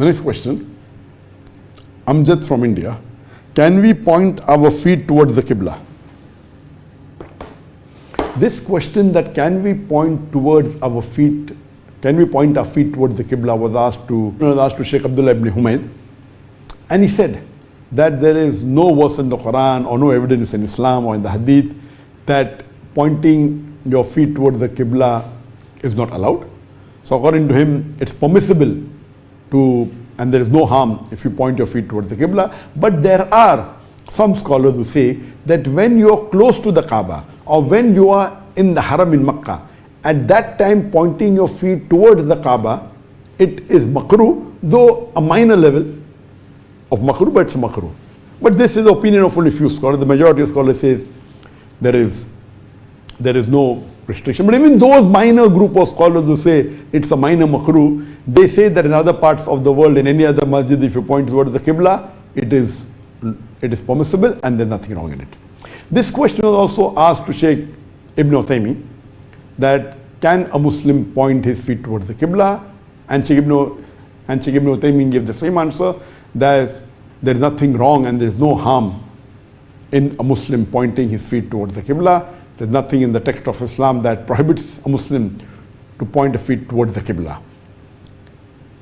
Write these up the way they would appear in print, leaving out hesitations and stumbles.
The next question, Amjad from India. Can we point our feet towards the Qibla? This question that can we point towards our feet, can we point our feet towards the Qibla was asked to Sheikh Abdullah ibn Humayd. And he said that there is no verse in the Quran or no evidence in Islam or in the Hadith that pointing your feet towards the Qibla is not allowed. So according to him, it's permissible to, and there is no harm if you point your feet towards the Qibla. But there are some scholars who say that when you are close to the Kaaba or when you are in the Haram in Makkah, at that time pointing your feet towards the Kaaba, it is makruh, though a minor level of makruh, but it's makruh. But this is the opinion of only few scholars. The majority of scholars says there is no restriction. But even those minor group of scholars who say it's a minor makruh, they say that in other parts of the world, in any other masjid, if you point towards the Qibla, it is permissible and there's nothing wrong in it. This question was also asked to Sheikh Ibn Uthaymeen, that can a Muslim point his feet towards the Qibla? And Sheikh Ibn Uthaymeen gave the same answer, that there is nothing wrong and there is no harm in a Muslim pointing his feet towards the Qibla. There's nothing in the text of Islam that prohibits a Muslim to point a feet towards the Qibla.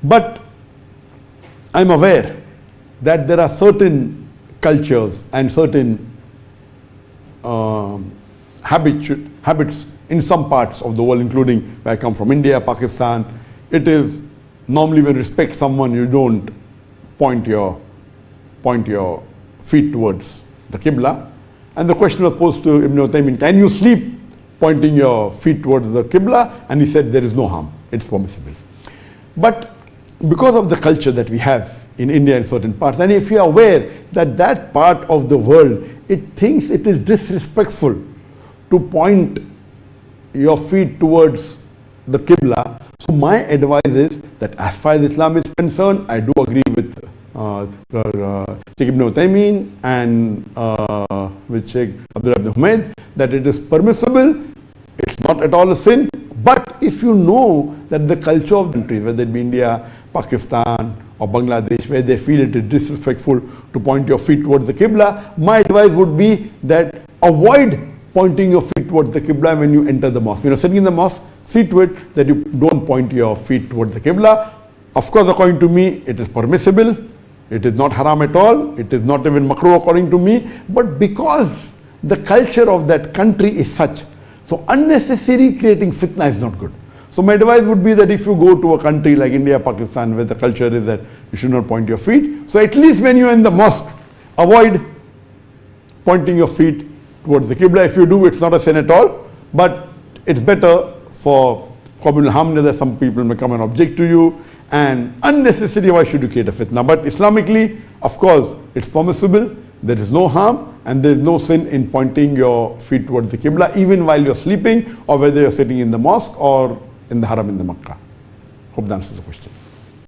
But I'm aware that there are certain cultures and certain habits in some parts of the world, including where I come from, India, Pakistan. It is normally when you respect someone, you don't point your feet towards the Qibla. And the question was posed to Ibn Uthaymeen, can you sleep pointing your feet towards the Qibla? And he said there is no harm, it's permissible. But because of the culture that we have in India in certain parts, and if you are aware that that part of the world, it thinks it is disrespectful to point your feet towards the Qibla. So my advice is that as far as Islam is concerned, I do agree with Sheikh Ibn Uthaymeen and with Sheikh Abdullah ibn Humayd that it is permissible, it's not at all a sin. But if you know that the culture of the country, whether it be India, Pakistan or Bangladesh, where they feel it is disrespectful to point your feet towards the Qibla, my advice would be that avoid pointing your feet towards the Qibla when you enter the mosque. When you're sitting in the mosque, see to it that you don't point your feet towards the Qibla. Of course, according to me, it is permissible. It is not haram at all. It is not even makruh according to me. But because the culture of that country is such, so unnecessary creating fitna is not good. So my advice would be that if you go to a country like India, Pakistan, where the culture is that you should not point your feet, so at least when you're in the mosque, avoid pointing your feet towards the Qibla. If you do, it's not a sin at all, but it's better for communal harmony that some people may come and object to you, and unnecessarily why should you create a fitna? But Islamically, of course, it's permissible, there is no harm, and there is no sin in pointing your feet towards the Qibla, even while you're sleeping, or whether you're sitting in the mosque or in the Haram in the Makkah. Hope that answers the question.